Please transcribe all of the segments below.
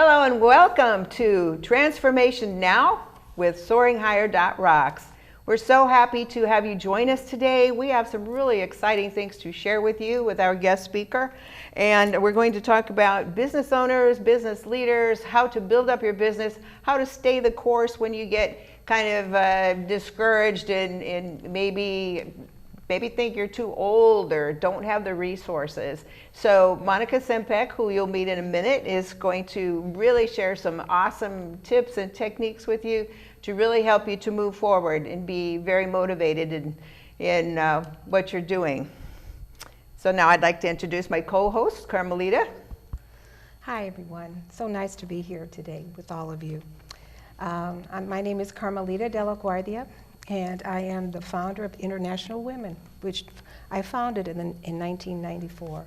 Hello and welcome to Transformation Now with SoaringHigher.rocks. We're so happy to have you join us today. We have some really exciting things to share with you with our guest speaker. And we're going to talk about business owners, business leaders, how to build up your business, how to stay the course when you get kind of discouraged and maybe think you're too old or don't have the resources. So Monica Sempek, who you'll meet in a minute, is going to really share some awesome tips and techniques with you to really help you to move forward and be very motivated in what you're doing. So now I'd like to introduce my co-host, Carmelita. Hi, everyone. So nice to be here today with all of you. My name is Carmelita de la Guardia, and I am the founder of International Women, which I founded in 1994.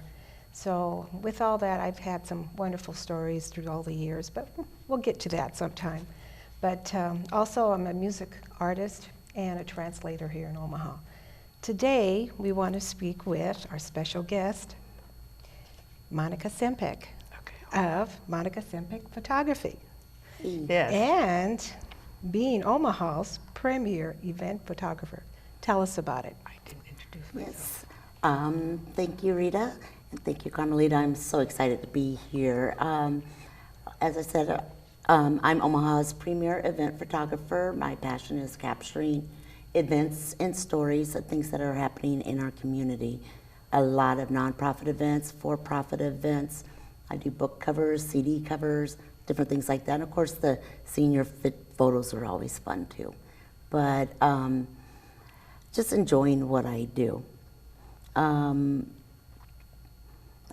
So with all that, I've had some wonderful stories through all the years, but we'll get to that sometime. But also, I'm a music artist and a translator here in Omaha. Today, we want to speak with our special guest, Monica Sempek, of Monica Sempek Photography. Yes. And being Omaha's premier event photographer. Tell us about it. I didn't introduce myself. Yes. Thank you, Rita, and thank you, Carmelita. I'm so excited to be here. As I said, I'm Omaha's premier event photographer. My passion is capturing events and stories of things that are happening in our community. A lot of nonprofit events, for-profit events. I do book covers, CD covers, different things like that. And of course, the senior fit photos are always fun too. But just enjoying what I do. I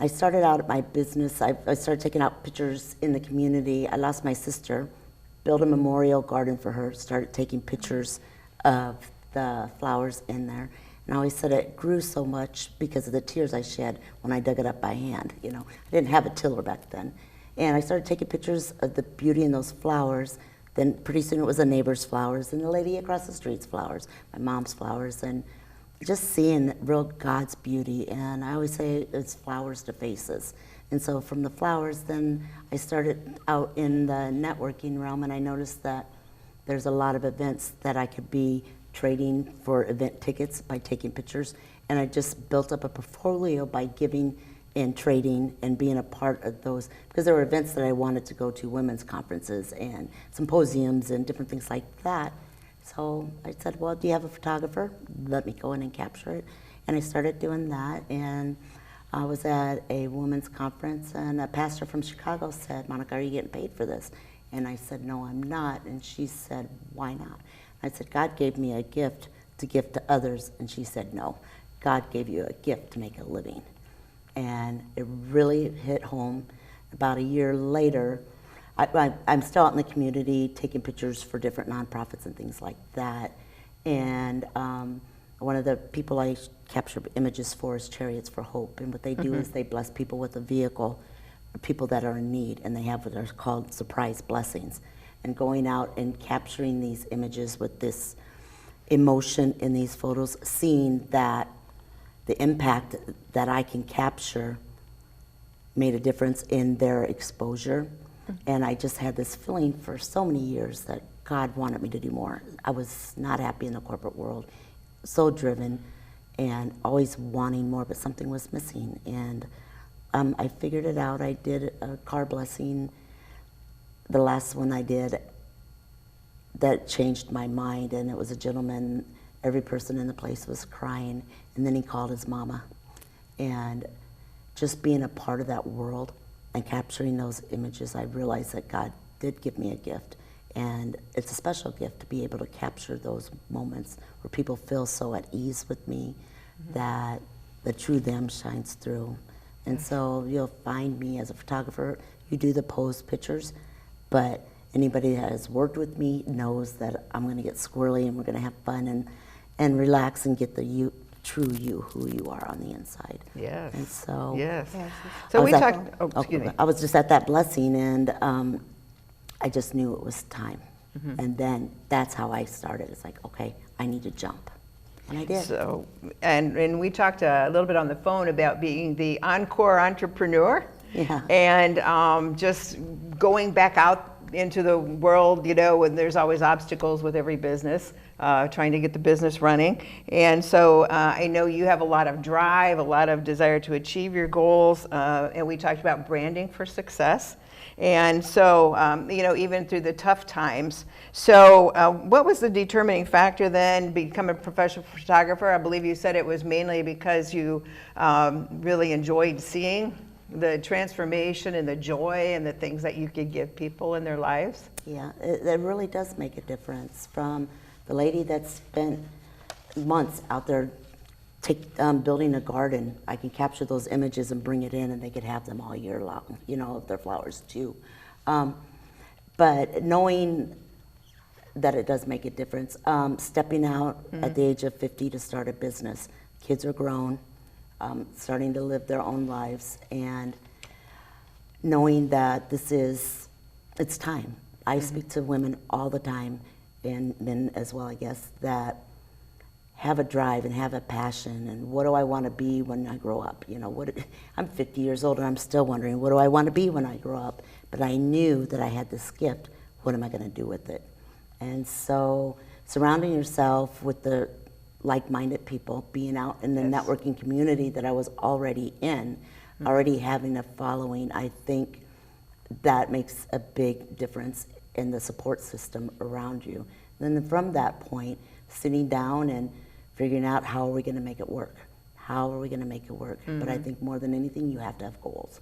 started out at my business. I started taking out pictures in the community. I lost my sister, built a memorial garden for her, started taking pictures of the flowers in there. And I always said it grew so much because of the tears I shed when I dug it up by hand. You know, I didn't have a tiller back then. And I started taking pictures of the beauty in those flowers. Then pretty soon it was a neighbor's flowers and the lady across the street's flowers, my mom's flowers, and just seeing real God's beauty. And I always say it's flowers to faces. And so from the flowers, then I started out in the networking realm, and I noticed that there's a lot of events that I could be trading for event tickets by taking pictures. And I just built up a portfolio by giving and trading and being a part of those, because there were events that I wanted to go to, women's conferences and symposiums and different things like that. So I said, well, do you have a photographer? Let me go in and capture it. And I started doing that, and I was at a women's conference, and a pastor from Chicago said, Monica, are you getting paid for this? And I said, no, I'm not. And she said, why not? I said, God gave me a gift to give to others. And she said, no, God gave you a gift to make a living. And it really hit home. About a year later, I'm still out in the community taking pictures for different nonprofits and things like that. And one of the people I capture images for is Chariots for Hope. And what they do is they bless people with a vehicle, people that are in need, and they have what are called surprise blessings. And going out and capturing these images with this emotion in these photos, seeing that the impact that I can capture made a difference in their exposure. And I just had this feeling for so many years that God wanted me to do more. I was not happy in the corporate world, so driven and always wanting more, but something was missing. And I figured it out. I did a car blessing, the last one I did, that changed my mind. And it was a gentleman, every person in the place was crying, and then he called his mama. And just being a part of that world and capturing those images, I realized that God did give me a gift. And it's a special gift to be able to capture those moments where people feel so at ease with me that the true them shines through. And so you'll find me as a photographer. You do the pose pictures, but anybody that has worked with me knows that I'm going to get squirrely and we're going to have fun and relax and get the true you, who you are on the inside. Yes. And so, yes. So we talked. I was just at that blessing, and I just knew it was time. And then that's how I started. It's like, okay, I need to jump. And I did. So, and we talked a little bit on the phone about being the encore entrepreneur. Yeah. And just going back out into the world, when there's always obstacles with every business, trying to get the business running. And so I know you have a lot of drive, a lot of desire to achieve your goals. And we talked about branding for success. And so, even through the tough times. So what was the determining factor then becoming a professional photographer? I believe you said it was mainly because you really enjoyed seeing the transformation and the joy and the things that you could give people in their lives. Yeah, it really does make a difference. From the lady that spent months out there building a garden, I can capture those images and bring it in, and they could have them all year long, of their flowers too. But knowing that it does make a difference, stepping out at the age of 50 to start a business, kids are grown, starting to live their own lives, and knowing that it's time. I speak to women all the time, and men as well, I guess, that have a drive and have a passion, and what do I want to be when I grow up? I'm 50 years old and I'm still wondering, what do I want to be when I grow up? But I knew that I had this gift. What am I going to do with it? And so surrounding yourself with the like-minded people, being out in the networking community that I was already in, already having a following, I think that makes a big difference in the support system around you. And then from that point, sitting down and figuring out, how are we going to make it work? How are we going to make it work? But I think more than anything, you have to have goals.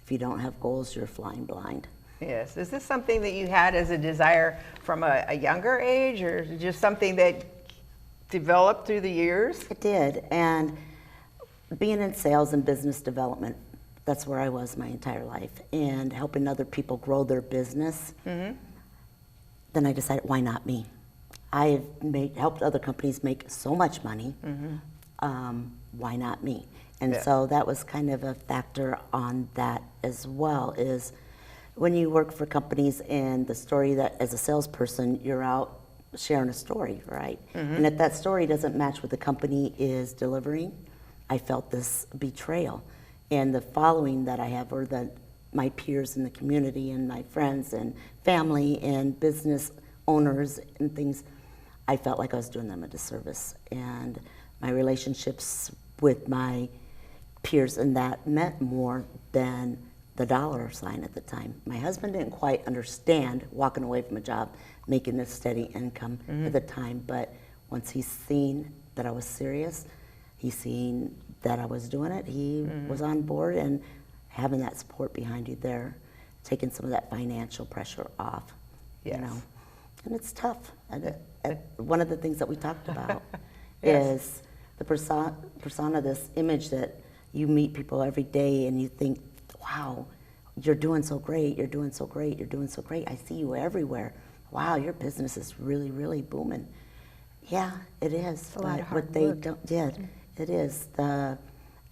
If you don't have goals, you're flying blind. Yes. Is this something that you had as a desire from a younger age, or just something that developed through the years? It did. And being in sales and business development, that's where I was my entire life, and helping other people grow their business. Then I decided, why not me? I've helped other companies make so much money. Why not me? And so that was kind of a factor on that as well, is when you work for companies, and the story that as a salesperson, you're out sharing a story, right? And if that story doesn't match what the company is delivering, I felt this betrayal. And the following that I have, or my peers in the community and my friends and family and business owners and things, I felt like I was doing them a disservice. And my relationships with my peers, and that meant more than the dollar sign at the time. My husband didn't quite understand walking away from a job, making a steady income at the time, but once he's seen that I was serious, he's seen that I was doing it, he was on board, and having that support behind you there, taking some of that financial pressure off, And it's tough. And one of the things that we talked about is the persona, this image that you meet people every day and you think, wow, you're doing so great, you're doing so great, you're doing so great. I see you everywhere. Wow, your business is really, really booming. Yeah, it is. It's a lot of what hard they work. don't, it is. The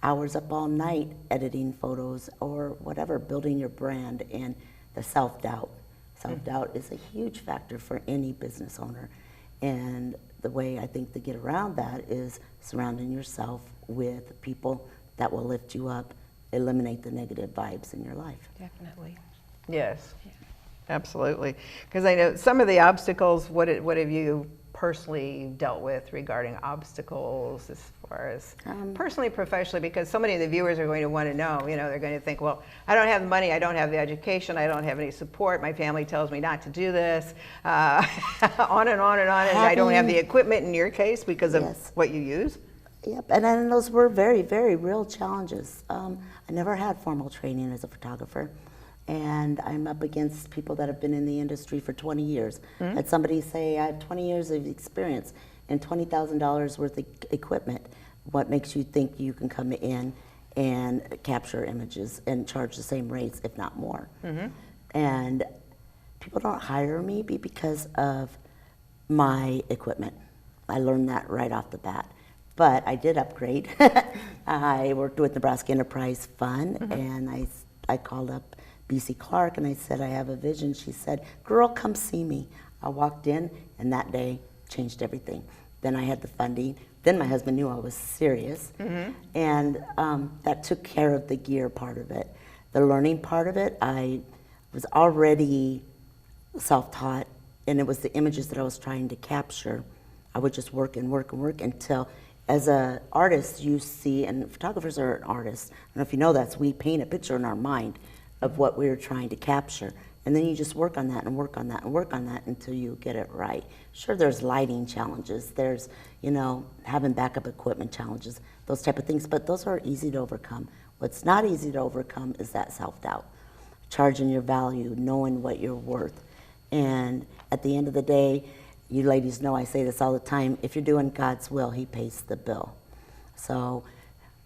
hours up all night editing photos or whatever, building your brand, and the self-doubt. Self-doubt is a huge factor for any business owner. And the way I think to get around that is surrounding yourself with people that will lift you up, eliminate the negative vibes in your life. Definitely. Yes, absolutely. Because I know some of the obstacles, what have you personally dealt with regarding obstacles as far as personally, professionally? Because so many of the viewers are going to want to know, they're going to think, well, I don't have the money, I don't have the education, I don't have any support, my family tells me not to do this, on and on and on, and I don't have the equipment in your case because of what you use. Yep, and those were very, very real challenges. I never had formal training as a photographer, and I'm up against people that have been in the industry for 20 years. Had somebody say, I have 20 years of experience and $20,000 worth of equipment. What makes you think you can come in and capture images and charge the same rates, if not more? And people don't hire me because of my equipment. I learned that right off the bat. But I did upgrade. I worked with Nebraska Enterprise Fund, and I called up BC Clark and I said, I have a vision. She said, girl, come see me. I walked in, and that day changed everything. Then I had the funding. Then my husband knew I was serious, and that took care of the gear part of it. the learning part of it, I was already self-taught, and it was the images that I was trying to capture. I would just work and work and work until, as an artist, you see, and photographers are an artist. I don't know if you know that, so we paint a picture in our mind of what we were trying to capture. And then you just work on that and work on that and work on that until you get it right. Sure, there's lighting challenges, there's, having backup equipment challenges, those type of things, but those are easy to overcome. What's not easy to overcome is that self-doubt, charging your value, knowing what you're worth. And at the end of the day, you ladies know I say this all the time, if you're doing God's will, He pays the bill. So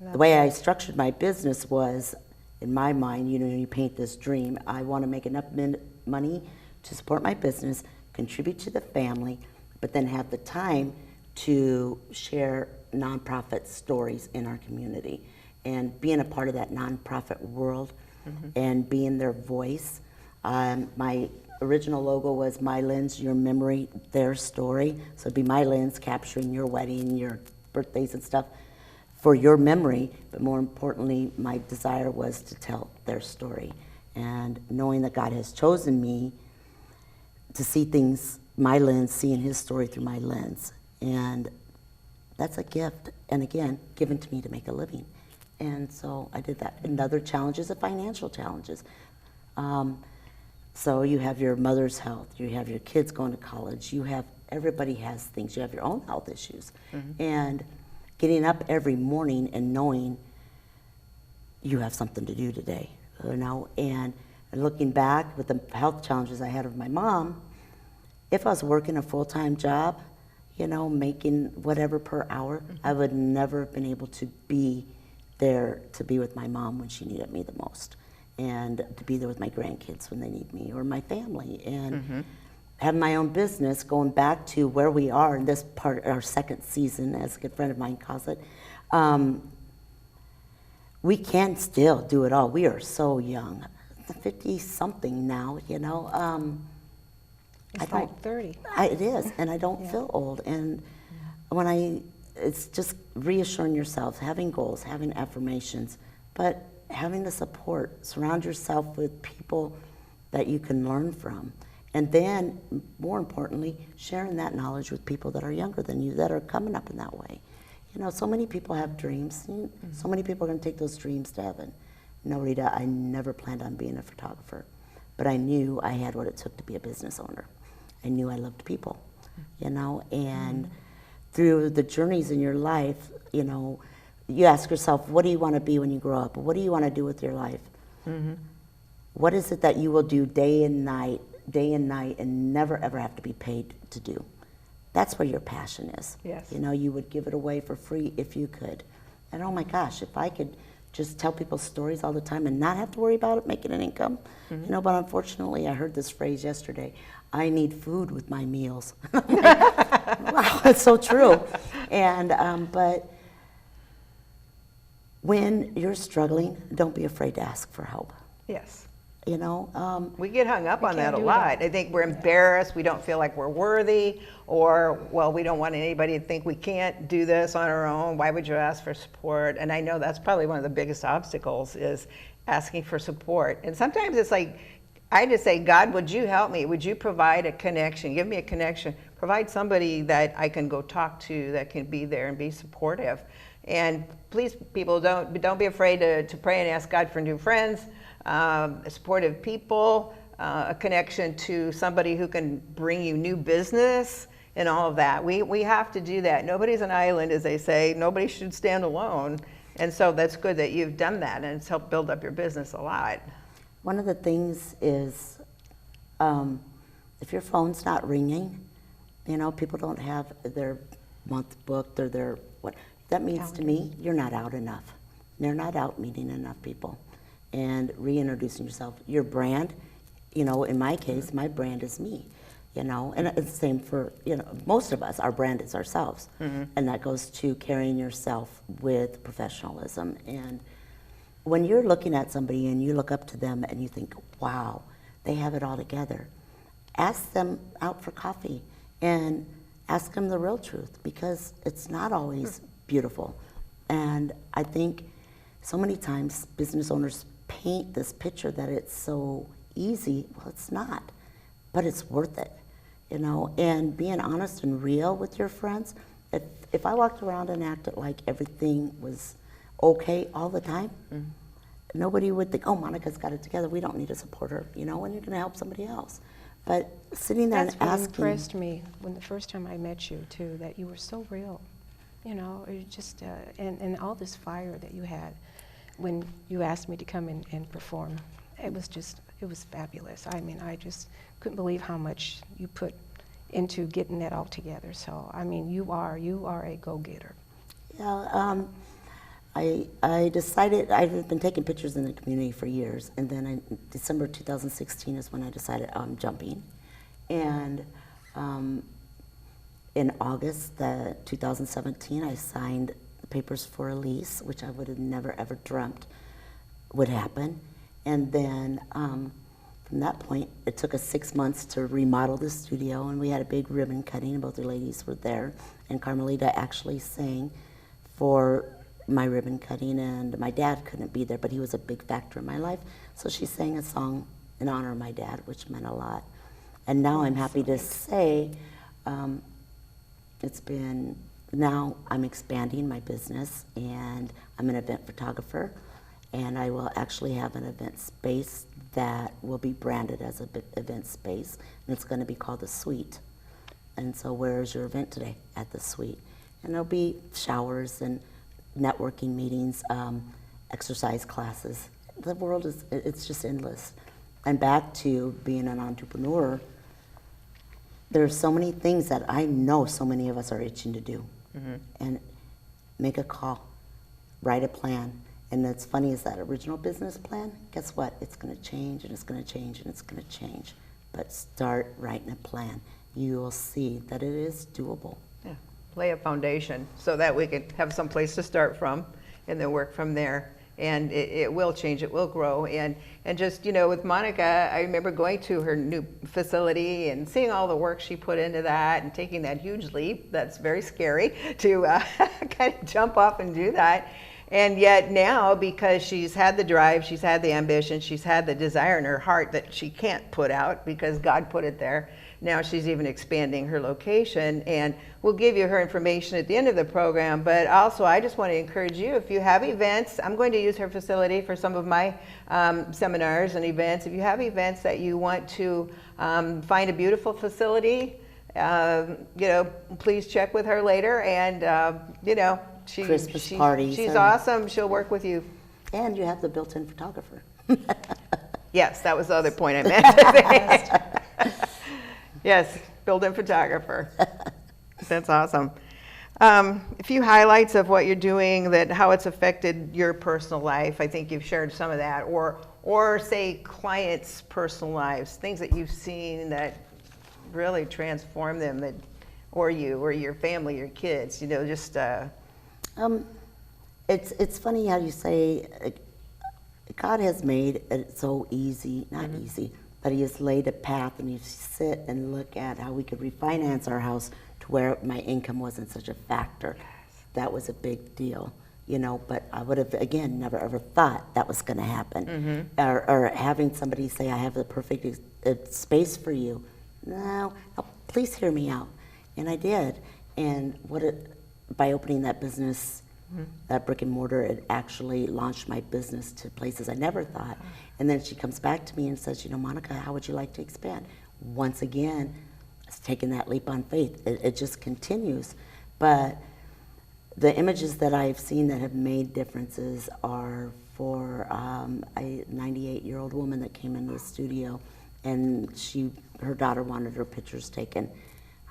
the way I structured my business was, in my mind, you paint this dream. I want to make enough money to support my business, contribute to the family, but then have the time to share nonprofit stories in our community. And being a part of that nonprofit world and being their voice. My original logo was My Lens, Your Memory, Their Story. So it'd be my lens capturing your wedding, your birthdays and stuff for your memory, but more importantly, my desire was to tell their story. And knowing that God has chosen me to see things, my lens, seeing His story through my lens. And that's a gift, and again, given to me to make a living. And so I did that. Another challenge is the financial challenges. So you have your mother's health, you have your kids going to college, everybody has things, you have your own health issues. And getting up every morning and knowing you have something to do today, and looking back with the health challenges I had with my mom, if I was working a full-time job, making whatever per hour, I would never have been able to be there to be with my mom when she needed me the most, and to be there with my grandkids when they need me, or my family, and have my own business, going back to where we are in this part, our second season, as a good friend of mine calls it. We can still do it all. We are so young, 50-something now, It's like 30. It is, and I don't feel old. And it's just reassuring yourself, having goals, having affirmations, but having the support. Surround yourself with people that you can learn from. And then, more importantly, sharing that knowledge with people that are younger than you, that are coming up in that way. So many people have dreams. So many people are going to take those dreams to heaven. No, Rita, I never planned on being a photographer, but I knew I had what it took to be a business owner. I knew I loved people, and through the journeys in your life, you ask yourself, what do you want to be when you grow up? What do you want to do with your life? What is it that you will do day and night, and never ever have to be paid to do? That's where your passion is. Yes. You would give it away for free if you could. And oh my gosh, if I could just tell people stories all the time and not have to worry about it making an income. But unfortunately, I heard this phrase yesterday, I need food with my meals. Wow, it's so true. And but when you're struggling, don't be afraid to ask for help. Yes. We get hung up on that a do lot. that. I think we're embarrassed. We don't feel like we're worthy, or, well, we don't want anybody to think we can't do this on our own. Why would you ask for support? And I know that's probably one of the biggest obstacles, is asking for support. And sometimes it's like, I just say, God, would you help me? Would you provide a connection? Give me a connection. Provide somebody that I can go talk to, that can be there and be supportive. And please, people, don't be afraid to pray and ask God for new friends, supportive people, a connection to somebody who can bring you new business and all of that. We have to do that. Nobody's an island, as they say. Nobody should stand alone. And so that's good that you've done that, and it's helped build up your business a lot. One of the things is, if your phone's not ringing, people don't have their month booked or their what. That means to me, you're not out enough. You're not out meeting enough people and reintroducing yourself. Your brand, in my case, my brand is me, and it's the same for, most of us, our brand is ourselves. And that goes to carrying yourself with professionalism. And when you're looking at somebody and you look up to them and you think, wow, they have it all together, ask them out for coffee and ask them the real truth, because it's not always beautiful. And I think so many times business owners paint this picture that it's so easy. Well, it's not, but it's worth it, you know. And being honest and real with your friends. If I walked around and acted like everything was okay all the time, nobody would think, oh, Monica's got it together. We don't need to support her, you know, and you're going to help somebody else. But sitting there That's and what asking. impressed me when the first time I met you, too, that you were so real. You know, it just, and all this fire that you had when you asked me to come in and perform. It was fabulous. I mean, I just couldn't believe how much you put into getting that all together. So, I mean, you are a go-getter. Yeah, I decided, I've been taking pictures in the community for years, and then in December 2016 is when I decided I'm jumping. And in August 2017, I signed the papers for a lease, which I would have never ever dreamt would happen. And then from that point, it took us 6 months to remodel the studio, and we had a big ribbon cutting, and both the ladies were there. And Carmelita actually sang for my ribbon cutting, and my dad couldn't be there, but he was a big factor in my life. So she sang a song in honor of my dad, which meant a lot. And now I'm happy to say now I'm expanding my business, and I'm an event photographer, and I will actually have an event space that will be branded as an event space, and it's going to be called The Suite. And so where's your event today? At The Suite. And there'll be showers and networking meetings, exercise classes. The world it's just endless. And back to being an entrepreneur, there are so many things that I know so many of us are itching to do. And make a call, write a plan. And that's funny is that original business plan, guess what? It's going to change, and it's going to change, and it's going to change. But start writing a plan. You will see that it is doable. Yeah, lay a foundation so that we can have some place to start from and then work from there. And it will change, it will grow. And just, you know, with Monica, I remember going to her new facility and seeing all the work she put into that and taking that huge leap. That's very scary to kind of jump off and do that. And yet now, because she's had the drive, she's had the ambition, she's had the desire in her heart that she can't put out because God put it there. Now she's even expanding her location, and we'll give you her information at the end of the program. But also, I just want to encourage you, if you have events, I'm going to use her facility for some of my seminars and events. If you have events that you want to find a beautiful facility, you know, please check with her later. And, you know, Christmas parties. She's awesome. She'll work with you. And you have the built-in photographer. Yes, that was the other point I meant to say. Yes, built-in photographer. That's awesome. A few highlights of what you're doing, that how it's affected your personal life. I think you've shared some of that, or say clients' personal lives, things that you've seen that really transform them, that, or you, or your family, your kids. You know, just. It's funny how you say God has made it so easy, not easy, but He has laid a path, and you sit and look at how we could refinance our house to where my income wasn't such a factor. That was a big deal, you know, but I would have, again, never ever thought that was going to happen. Or having somebody say, I have the perfect space for you. No, please hear me out. And I did. And by opening that business, that brick and mortar, it actually launched my business to places I never thought. And then she comes back to me and says, you know, Monica, how would you like to expand? Once again, it's taking that leap on faith. It just continues. But the images that I've seen that have made differences are for a 98-year-old woman that came into the studio, and her daughter wanted her pictures taken.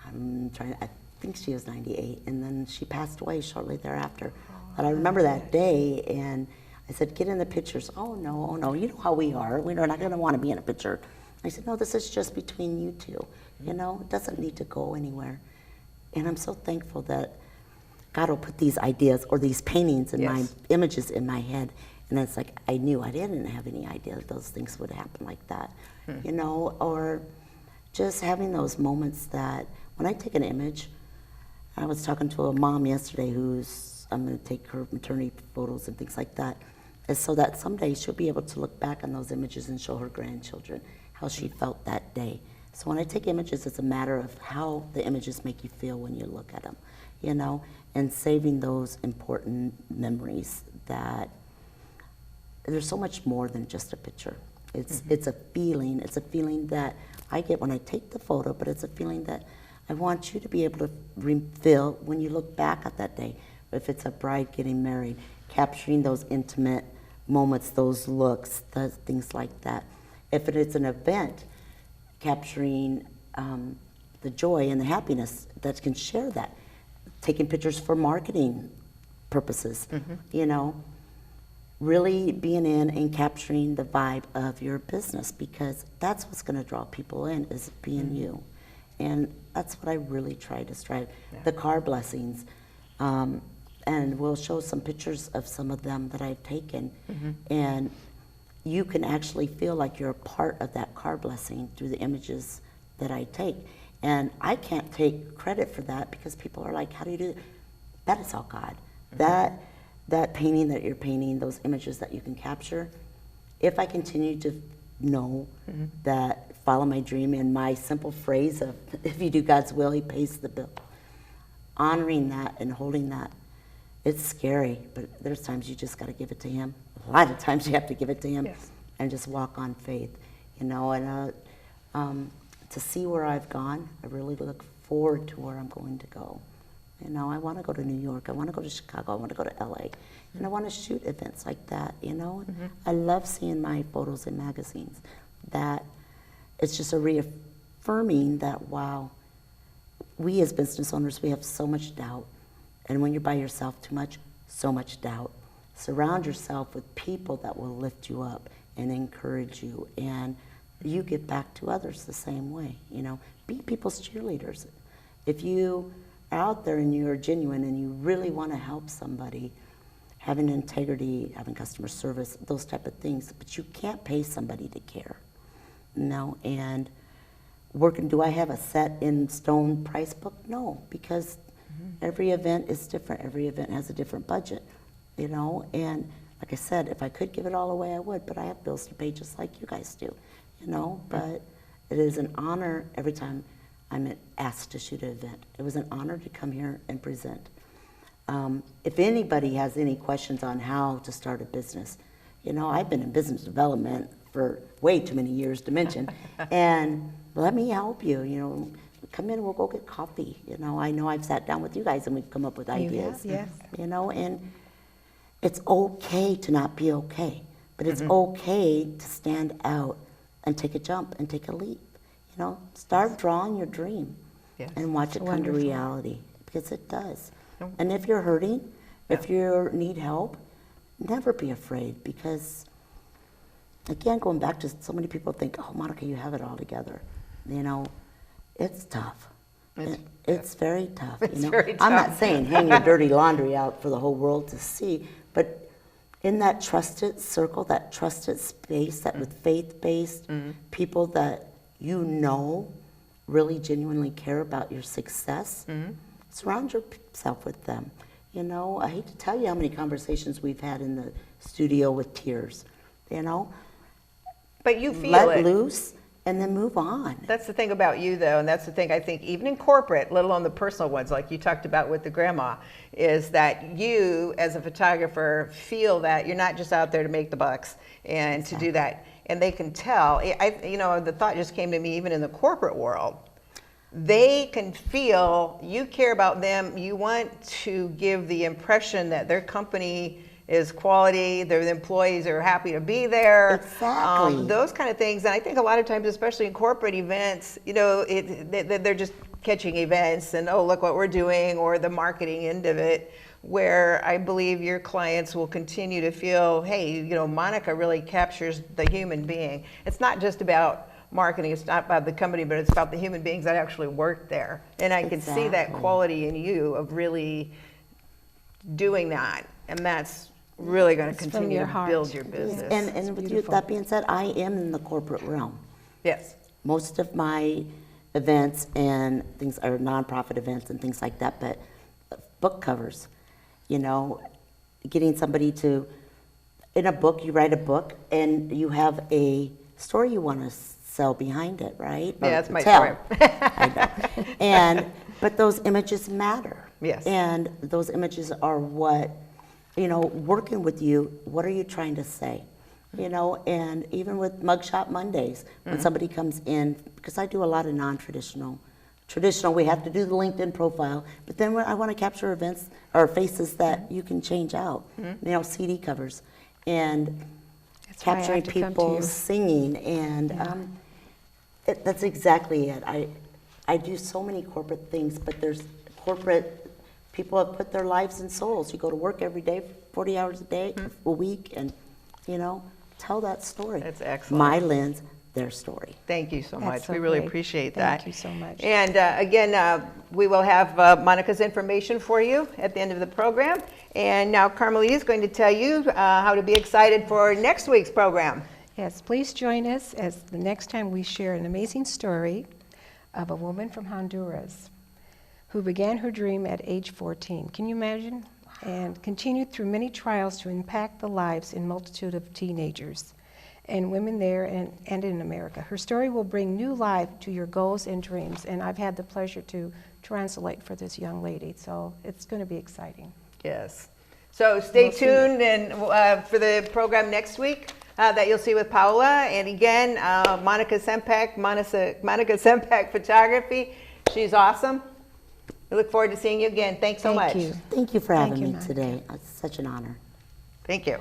I think she was 98, and then she passed away shortly thereafter. But I remember that day, and I said, get in the pictures. Oh no, you know how we are. We're not going to want to be in a picture. I said, no, this is just between you two. You know, it doesn't need to go anywhere. And I'm so thankful that God will put these ideas or these paintings and my images in my head. And it's like, I didn't have any idea that those things would happen like that. You know, or just having those moments that when I take an image, I was talking to a mom yesterday I'm going to take her maternity photos and things like that. is so that someday she'll be able to look back on those images and show her grandchildren how she felt that day. So when I take images, it's a matter of how the images make you feel when you look at them, you know, and saving those important memories that there's so much more than just a picture. It's a feeling. It's a feeling that I get when I take the photo, but it's a feeling that I want you to be able to feel when you look back at that day. If it's a bride getting married, capturing those intimate moments, those looks, things like that. If it is an event, capturing the joy and the happiness that can share that. Taking pictures for marketing purposes, you know. Really being in and capturing the vibe of your business, because that's what's going to draw people in, is being you. And that's what I really try to strive. Yeah. The car blessings, and we'll show some pictures of some of them that I've taken, and you can actually feel like you're a part of that car blessing through the images that I take. And I can't take credit for that, because people are like, how do you do that? That is all God. That painting that you're painting, those images that you can capture, if I continue to know that, follow my dream, and my simple phrase of, if you do God's will, He pays the bill, honoring that and holding that, it's scary, but there's times you just got to give it to Him. A lot of times you have to give it to Him, yes, and just walk on faith, you know. And to see where I've gone, I really look forward to where I'm going to go. You know, I want to go to New York, I want to go to Chicago, I want to go to LA, and I want to shoot events like that, you know. I love seeing my photos in magazines. That it's just a reaffirming that, wow, we as business owners, we have so much doubt. And when you're by yourself too much, so much doubt. Surround yourself with people that will lift you up and encourage you, and you give back to others the same way, you know. Be people's cheerleaders. If you out there and you're genuine and you really want to help somebody, having integrity, having customer service, those type of things, but you can't pay somebody to care, you know. And do I have a set in stone price book? No, because every event is different. Every event has a different budget, you know. And like I said, if I could give it all away, I would, but I have bills to pay just like you guys do, you know. But it is an honor every time I'm asked to shoot an event. It was an honor to come here and present. If anybody has any questions on how to start a business, you know, I've been in business development for way too many years to mention, and let me help you, you know. Come in, we'll go get coffee. You know, I know I've sat down with you guys and we've come up with ideas. Yes. You know, and it's okay to not be okay, but it's okay to stand out and take a jump and take a leap. You know, start drawing your dream and watch it come to reality, because it does. And if you're hurting, if you need help, never be afraid, because, again, going back to, so many people think, oh, Monica, you have it all together. You know, it's tough. It's very tough. It's you know? very tough. I'm not saying hang your dirty laundry out for the whole world to see, but in that trusted circle, that trusted space, that with faith-based people that you know really genuinely care about your success, surround yourself with them. You know, I hate to tell you how many conversations we've had in the studio with tears, you know. But you feel Let it. loose and then move on. That's the thing about you, though, and that's the thing I think even in corporate, let alone the personal ones like you talked about with the grandma, is that you as a photographer feel that you're not just out there to make the bucks and to do that. And they can tell. You know, the thought just came to me, even in the corporate world, they can feel you care about them. You want to give the impression that their company is quality, their employees are happy to be there. Exactly. Those kind of things. And I think a lot of times, especially in corporate events, you know, they're just catching events and, oh, look what we're doing, or the marketing end of it, where I believe your clients will continue to feel, hey, you know, Monica really captures the human being. It's not just about marketing, it's not about the company, but it's about the human beings that actually work there. And I can see that quality in you of really doing that. And that's really going to continue to build your business. And with you, that being said, I am in the corporate realm. Yes. Most of my events and things are nonprofit events and things like that, but book covers, you know, getting somebody to, in a book, you write a book, and you have a story you want to sell behind it, right? Yeah, Or that's my tell. story. I know. But those images matter. Yes. And those images are what, working with you, what are you trying to say? And even with Mugshot Mondays, when somebody comes in, because I do a lot of non-traditional. Traditional, we have to do the LinkedIn profile, but then I want to capture events or faces that you can change out, CD covers, and That's why I capturing have to come to people you. singing, and that's exactly it. I do so many corporate things, but there's corporate people have put their lives and souls. You go to work every day, 40 hours a day, a week, and tell that story. That's excellent. My lens, their story. Thank you so That's much. so We really great. appreciate that. Thank you so much. And again, we will have Monica's information for you at the end of the program. And now Carmelita is going to tell you how to be excited for next week's program. Yes, please join us as the next time we share an amazing story of a woman from Honduras who began her dream at age 14. Can you imagine? And continued through many trials to impact the lives in multitude of teenagers and women there and in America. Her story will bring new life to your goals and dreams, and I've had the pleasure to translate for this young lady, so it's going to be exciting. Yes. So stay We'll see tuned and for the program next week that you'll see with Paula. And again, Monica Sempek Photography. She's awesome. We look forward to seeing you again. Thanks so much. Thank you. Thank you for having Thank you, me Monica. today. It's such an honor. Thank you.